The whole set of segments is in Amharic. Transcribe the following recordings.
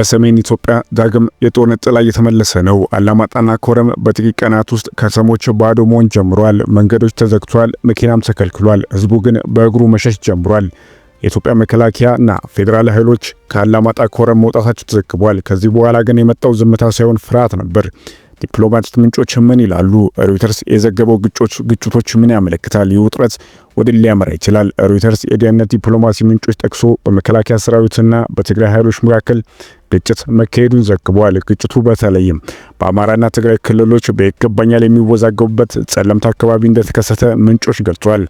በሰሜን ኢትዮጵያ ዳግም የጦርነት ጥላ እየተመለሰ ነው። አላማጣና ኮረም በጥቂት ቀናት ውስጥ ከተሞች ባዶ መሆን ጀምሯል። መንገዶች ተዘግቷል፣ መኪናም ተከልክሏል። ህዝቡ ግን በእግሩ መሸሽ ጀምሯል። የኢትዮጵያ መከላከያና ፌዴራል ኃይሎች ከአላማጣ ኮረም መውጣታቸው ተዘግቧል። ከዚህ በኋላ ግን የመጣው ዝምታ ሳይሆን ፍርሃት ነበር። ዲፕሎማቲክ ምንጮች ምን ይላሉ? ሮይተርስ የዘገበው ግጭቶች ምን ያመለክታል? ይህ ውጥረት ወደ ሊያመራ ይችላል? ሮይተርስ የደህንነት ዲፕሎማሲ ምንጮች ጠቅሶ በመከላከያ ሰራዊትና በትግራይ ኃይሎች መካከል ግጭት መካሄዱን ዘግቧል። ግጭቱ በተለይም በአማራና ትግራይ ክልሎች በይገባኛል የሚወዛገቡበት ጸለምት አካባቢ እንደተከሰተ ምንጮች ገልጿል።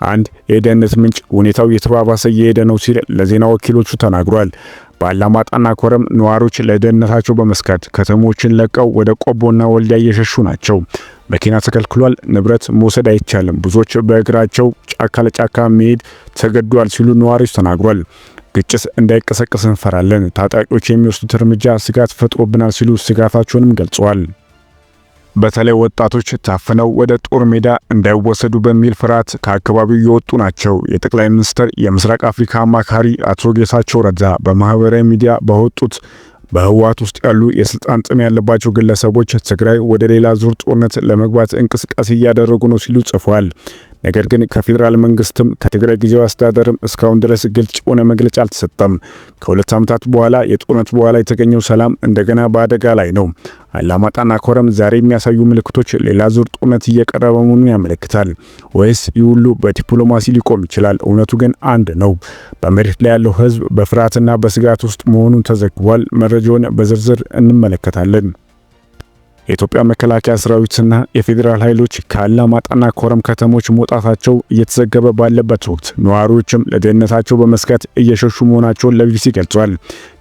አንድ የደህንነት ምንጭ ሁኔታው የተባባሰ እየሄደ ነው ሲል ለዜና ወኪሎቹ ተናግሯል። በአላማጣና ኮረም ነዋሪዎች ለደህንነታቸው በመስጋት ከተሞችን ለቀው ወደ ቆቦና ወልዲያ እየሸሹ ናቸው። መኪና ተከልክሏል፣ ንብረት መውሰድ አይቻልም፣ ብዙዎች በእግራቸው ጫካ ለጫካ መሄድ ተገዷል ሲሉ ነዋሪዎች ተናግሯል። ግጭት እንዳይቀሰቀስ እንፈራለን፣ ታጣቂዎች የሚወስዱት እርምጃ ስጋት ፈጥሮብናል ሲሉ ስጋታቸውንም ገልጸዋል። በተለይ ወጣቶች ታፍነው ወደ ጦር ሜዳ እንዳይወሰዱ በሚል ፍርሃት ከአካባቢው እየወጡ ናቸው። የጠቅላይ ሚኒስትር የምስራቅ አፍሪካ አማካሪ አቶ ጌታቸው ረዳ በማህበራዊ ሚዲያ በወጡት በህወሓት ውስጥ ያሉ የስልጣን ጥም ያለባቸው ግለሰቦች ትግራይ ወደ ሌላ ዙር ጦርነት ለመግባት እንቅስቃሴ እያደረጉ ነው ሲሉ ጽፏል። ነገር ግን ከፌዴራል መንግስትም ከትግራይ ጊዜያዊ አስተዳደርም እስካሁን ድረስ ግልጽ የሆነ መግለጫ አልተሰጠም። ከሁለት ዓመታት በኋላ የጦርነት በኋላ የተገኘው ሰላም እንደገና በአደጋ ላይ ነው። አላማጣና ኮረም ዛሬ የሚያሳዩ ምልክቶች ሌላ ዙር ጦርነት እየቀረበ መሆኑን ያመለክታል። ወይስ ይህ ሁሉ በዲፕሎማሲ ሊቆም ይችላል? እውነቱ ግን አንድ ነው። በመሬት ላይ ያለው ህዝብ በፍርሃትና በስጋት ውስጥ መሆኑን ተዘግቧል። መረጃውን በዝርዝር እንመለከታለን። የኢትዮጵያ መከላከያ ሰራዊትና የፌዴራል ኃይሎች ከአላማጣና ኮረም ከተሞች መውጣታቸው እየተዘገበ ባለበት ወቅት ነዋሪዎችም ለደህንነታቸው በመስጋት እየሸሹ መሆናቸውን ለቢቢሲ ገልጿል።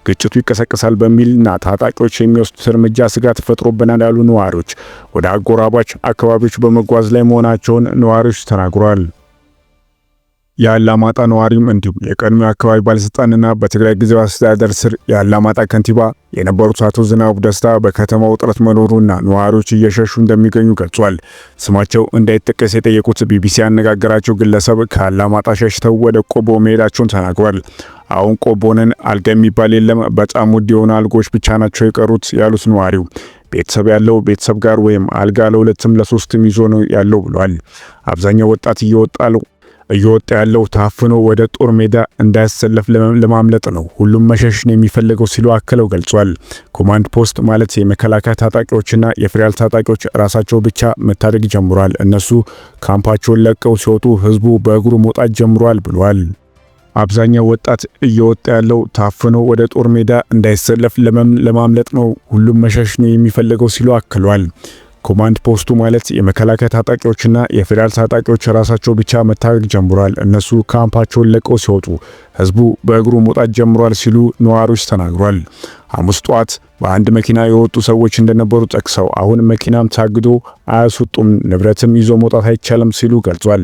ግጭቱ ይቀሰቀሳል በሚልና ታጣቂዎች የሚወስዱት እርምጃ ስጋት ፈጥሮብናል ያሉ ነዋሪዎች ወደ አጎራባች አካባቢዎች በመጓዝ ላይ መሆናቸውን ነዋሪዎች ተናግረዋል። የአላማጣ ነዋሪም እንዲሁም የቀድሞ አካባቢ ባለስልጣንና በትግራይ ጊዜያዊ አስተዳደር ስር የአላማጣ ከንቲባ የነበሩት አቶ ዝናቡ ደስታ በከተማው ውጥረት መኖሩና ነዋሪዎች እየሸሹ እንደሚገኙ ገልጿል። ስማቸው እንዳይጠቀስ የጠየቁት ቢቢሲ ያነጋገራቸው ግለሰብ ከአላማጣ ሸሽተው ወደ ቆቦ መሄዳቸውን ተናግሯል። አሁን ቆቦንን አልጋ የሚባል የለም፣ በጣም ውድ የሆኑ አልጋዎች ብቻ ናቸው የቀሩት ያሉት ነዋሪው ቤተሰብ ያለው ቤተሰብ ጋር ወይም አልጋ ለሁለትም ለሶስትም ይዞ ነው ያለው ብሏል። አብዛኛው ወጣት እየወጣ ያለው ታፍኖ ወደ ጦር ሜዳ እንዳያሰለፍ ለማምለጥ ነው። ሁሉም መሸሽ ነው የሚፈልገው ሲሉ አክለው ገልጿል። ኮማንድ ፖስት ማለት የመከላከያ ታጣቂዎችና የፌዴራል ታጣቂዎች ራሳቸው ብቻ መታደግ ጀምሯል። እነሱ ካምፓቸውን ለቀው ሲወጡ ህዝቡ በእግሩ መውጣት ጀምሯል ብሏል። አብዛኛው ወጣት እየወጣ ያለው ታፍኖ ወደ ጦር ሜዳ እንዳይሰለፍ ለማምለጥ ነው። ሁሉም መሸሽ ነው የሚፈልገው ሲሉ አክሏል። ኮማንድ ፖስቱ ማለት የመከላከያ ታጣቂዎችና የፌዴራል ታጣቂዎች ራሳቸው ብቻ መታገል ጀምሯል። እነሱ ካምፓቸውን ለቀው ሲወጡ ህዝቡ በእግሩ መውጣት ጀምሯል ሲሉ ነዋሪዎች ተናግሯል። ሐሙስ ጧት በአንድ መኪና የወጡ ሰዎች እንደነበሩ ጠቅሰው አሁን መኪናም ታግዶ አያስወጡም፣ ንብረትም ይዞ መውጣት አይቻልም ሲሉ ገልጿል።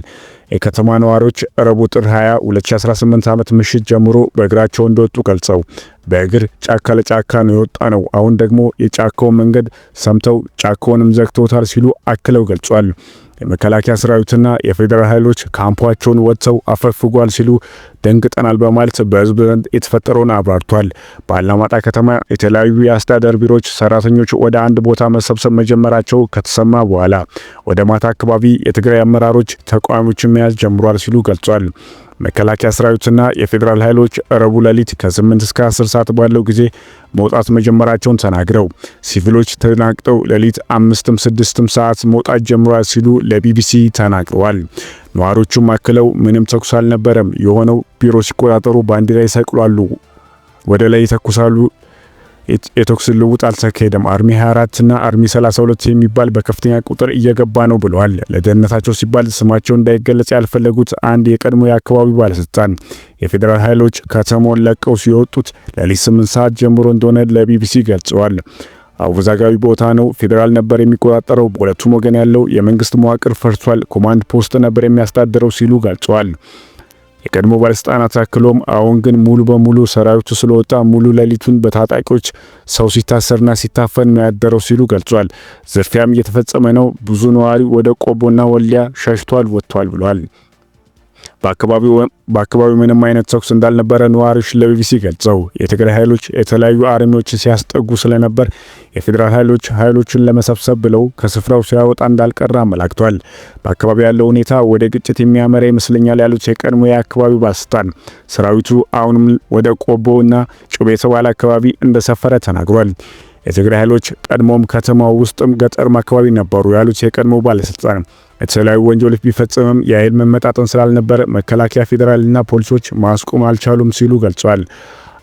የከተማ ነዋሪዎች ረቡዕ ጥር 20 2018 ዓመት ምሽት ጀምሮ በእግራቸው እንደወጡ ገልጸው በእግር ጫካ ለጫካ ነው የወጣ ነው፣ አሁን ደግሞ የጫካውን መንገድ ሰምተው ጫካውንም ዘግተውታል ሲሉ አክለው ገልጿል። የመከላከያ ሰራዊትና የፌዴራል ኃይሎች ካምፓቸውን ወጥተው አፈግፍጓል ሲሉ ደንግጠናል በማለት በህዝብ ዘንድ የተፈጠረውን አብራርቷል። በአላማጣ ከተማ የተለያዩ የአስተዳደር ቢሮዎች ሰራተኞች ወደ አንድ ቦታ መሰብሰብ መጀመራቸው ከተሰማ በኋላ ወደ ማታ አካባቢ የትግራይ አመራሮች ተቃዋሚዎችን መያዝ ጀምሯል ሲሉ ገልጿል። መከላከያ ሰራዊትና የፌዴራል ኃይሎች ረቡዕ ሌሊት ከ8 እስከ 10 ሰዓት ባለው ጊዜ መውጣት መጀመራቸውን ተናግረው ሲቪሎች ተናግጠው ሌሊት 5ም 6ም ሰዓት መውጣት ጀምሯል ሲሉ ለቢቢሲ ተናግረዋል። ነዋሪዎቹም አክለው ምንም ተኩስ አልነበረም፣ የሆነው ቢሮ ሲቆጣጠሩ ባንዲራ ይሰቅላሉ፣ ወደ ላይ ይተኩሳሉ፣ የተኩስ ልውውጥ አልተካሄደም። አርሚ 24 እና አርሚ 32 የሚባል በከፍተኛ ቁጥር እየገባ ነው ብለዋል። ለደህንነታቸው ሲባል ስማቸው እንዳይገለጽ ያልፈለጉት አንድ የቀድሞ የአካባቢው ባለስልጣን የፌዴራል ኃይሎች ከተማውን ለቀው ሲወጡት ሌሊት 8 ሰዓት ጀምሮ እንደሆነ ለቢቢሲ ገልጸዋል። አወዛጋቢ ቦታ ነው። ፌዴራል ነበር የሚቆጣጠረው። በሁለቱም ወገን ያለው የመንግስት መዋቅር ፈርሷል። ኮማንድ ፖስት ነበር የሚያስተዳድረው ሲሉ ገልጸዋል። የቀድሞ ባለስልጣናት አክሎም አሁን ግን ሙሉ በሙሉ ሰራዊቱ ስለወጣ ሙሉ ሌሊቱን በታጣቂዎች ሰው ሲታሰርና ሲታፈን ነው ያደረው ሲሉ ገልጿል። ዝርፊያም እየተፈጸመ ነው። ብዙ ነዋሪ ወደ ቆቦና ወልዲያ ሸሽቷል ወጥቷል ብሏል። በአካባቢው ምንም አይነት ተኩስ እንዳልነበረ ነዋሪዎች ለቢቢሲ ገልጸው የትግራይ ኃይሎች የተለያዩ አርሚዎች ሲያስጠጉ ስለነበር የፌዴራል ኃይሎችን ለመሰብሰብ ብለው ከስፍራው ሲያወጣ እንዳልቀረ አመላክቷል። በአካባቢው ያለው ሁኔታ ወደ ግጭት የሚያመራ ይመስለኛል ያሉት የቀድሞ የአካባቢው ባለስልጣን ሰራዊቱ አሁንም ወደ ቆቦና ጩቤ የተባለ አካባቢ እንደሰፈረ ተናግሯል። የትግራይ ኃይሎች ቀድሞም ከተማው ውስጥም ገጠርም አካባቢ ነበሩ ያሉት የቀድሞ ባለስልጣን የተለያዩ ወንጀሎች ቢፈጸምም የኃይል መመጣጠን ስላልነበረ መከላከያ ፌዴራልና ፖሊሶች ማስቆም አልቻሉም ሲሉ ገልጸዋል።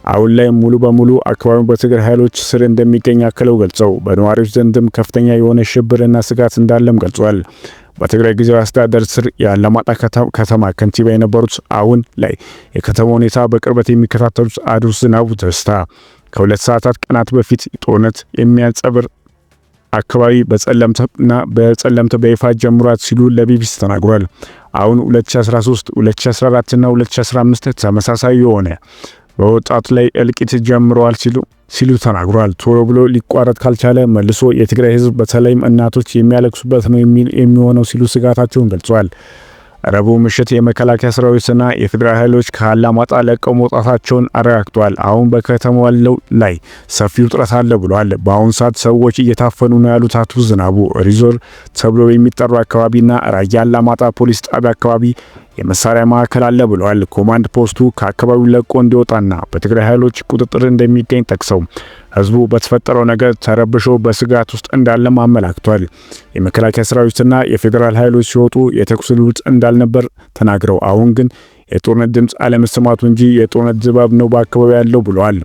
አሁን ላይ ሙሉ በሙሉ አካባቢው በትግራይ ኃይሎች ስር እንደሚገኝ አክለው ገልጸው በነዋሪዎች ዘንድም ከፍተኛ የሆነ ሽብርና ስጋት እንዳለም ገልጸዋል። በትግራይ ጊዜያዊ አስተዳደር ስር የአላማጣ ከተማ ከንቲባ የነበሩት አሁን ላይ የከተማው ሁኔታ በቅርበት የሚከታተሉት አቶ ዝናቡ ደስታ ከ2 ሰዓታት ቀናት በፊት ጦርነት የሚያንጸብር አካባቢ በጸለምት በይፋ ጀምሯት ሲሉ ለቢቢሲ ተናግሯል። አሁን 2013፣ 2014 እና 2015 ተመሳሳይ የሆነ በወጣቱ ላይ እልቂት ጀምረዋል ሲሉ ተናግሯል። ቶሎ ብሎ ሊቋረጥ ካልቻለ መልሶ የትግራይ ሕዝብ በተለይም እናቶች የሚያለቅሱበት ነው የሚሆነው ሲሉ ስጋታቸውን ገልጸዋል። ረቡዕ ምሽት የመከላከያ ሰራዊትና የፌዴራል ኃይሎች ከአላማጣ ለቀው መውጣታቸውን አረጋግጠዋል። አሁን በከተማው ላይ ሰፊ ውጥረት አለ ብለዋል። በአሁኑ ሰዓት ሰዎች እየታፈኑ ነው ያሉት አቶ ዝናቡ ሪዞር ተብሎ የሚጠሩ አካባቢና ራያ አላማጣ ፖሊስ ጣቢያ አካባቢ የመሳሪያ ማዕከል አለ ብለዋል። ኮማንድ ፖስቱ ከአካባቢው ለቆ እንዲወጣና በትግራይ ኃይሎች ቁጥጥር እንደሚገኝ ጠቅሰው ህዝቡ በተፈጠረው ነገር ተረብሾ በስጋት ውስጥ እንዳለም አመላክቷል። የመከላከያ ሰራዊትና የፌዴራል ኃይሎች ሲወጡ የተኩስ ልውውጥ እንዳልነበር ተናግረው አሁን ግን የጦርነት ድምፅ አለመሰማቱ እንጂ የጦርነት ድባብ ነው በአካባቢው ያለው ብለዋል።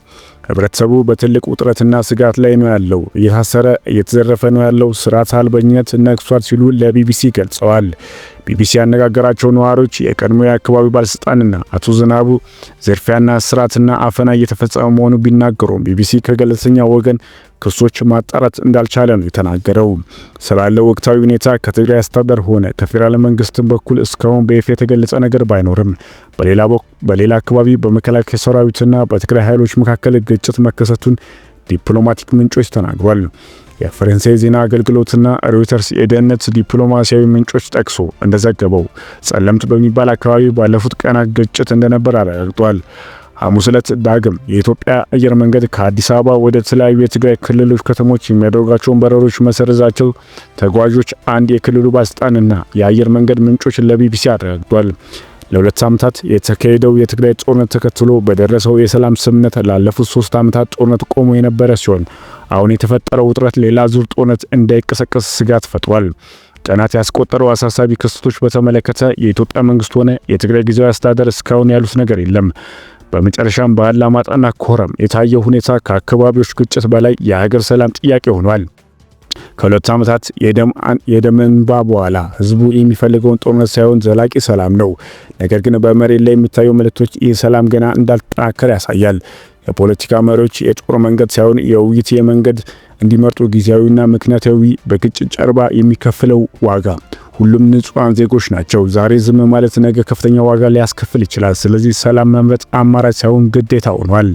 ህብረተሰቡ በትልቅ ውጥረትና ስጋት ላይ ነው ያለው፣ እየታሰረ እየተዘረፈ ነው ያለው፣ ስርዓተ አልበኝነት ነግሷል ሲሉ ለቢቢሲ ገልጸዋል። ቢቢሲ ያነጋገራቸው ነዋሪዎች የቀድሞ የአካባቢው ባለስልጣንና አቶ ዝናቡ ዝርፊያና እስራትና አፈና እየተፈጸመ መሆኑ ቢናገሩም ቢቢሲ ከገለልተኛ ወገን ክሶች ማጣራት እንዳልቻለ ነው የተናገረው። ስላለው ወቅታዊ ሁኔታ ከትግራይ አስተዳደር ሆነ ከፌዴራል መንግስት በኩል እስካሁን በይፋ የተገለጸ ነገር ባይኖርም በሌላ አካባቢ በመከላከያ ሰራዊትና በትግራይ ኃይሎች መካከል ግጭት መከሰቱን ዲፕሎማቲክ ምንጮች ተናግሯል። የፈረንሳይ ዜና አገልግሎትና ሮይተርስ የደህንነት ዲፕሎማሲያዊ ምንጮች ጠቅሶ እንደዘገበው ጸለምት በሚባል አካባቢ ባለፉት ቀናት ግጭት እንደነበር አረጋግጧል። ሐሙስ ዕለት ዳግም የኢትዮጵያ አየር መንገድ ከአዲስ አበባ ወደ ተለያዩ የትግራይ ክልሎች ከተሞች የሚያደርጋቸውን በረሮች መሰረዛቸው ተጓዦች አንድ የክልሉ ባለስልጣንና የአየር መንገድ ምንጮች ለቢቢሲ አረጋግጧል። ለ2 ዓመታት የተካሄደው የትግራይ ጦርነት ተከትሎ በደረሰው የሰላም ስምምነት ላለፉት 3 ዓመታት ጦርነት ቆሞ የነበረ ሲሆን አሁን የተፈጠረው ውጥረት ሌላ ዙር ጦርነት እንዳይቀሰቀስ ስጋት ፈጥሯል። ቀናት ያስቆጠረው አሳሳቢ ክስተቶች በተመለከተ የኢትዮጵያ መንግስት ሆነ የትግራይ ጊዜያዊ አስተዳደር እስካሁን ያሉት ነገር የለም። በመጨረሻም በአላማጣና ኮረም የታየው ሁኔታ ከአካባቢዎች ግጭት በላይ የሀገር ሰላም ጥያቄ ሆኗል። ከ2 ዓመታት የደም እንባ በኋላ ህዝቡ የሚፈልገውን ጦርነት ሳይሆን ዘላቂ ሰላም ነው። ነገር ግን በመሬት ላይ የሚታዩ ምልክቶች ይህ ሰላም ገና እንዳልተጠናከረ ያሳያል። የፖለቲካ መሪዎች የጦር መንገድ ሳይሆን የውይይት መንገድ እንዲመርጡ ጊዜያዊና ምክንያታዊ በግጭት ጀርባ የሚከፍለው ዋጋ ሁሉም ንጹሃን ዜጎች ናቸው። ዛሬ ዝም ማለት ነገ ከፍተኛ ዋጋ ሊያስከፍል ይችላል። ስለዚህ ሰላም መምረጥ አማራጭ ሳይሆን ግዴታ ሆኗል።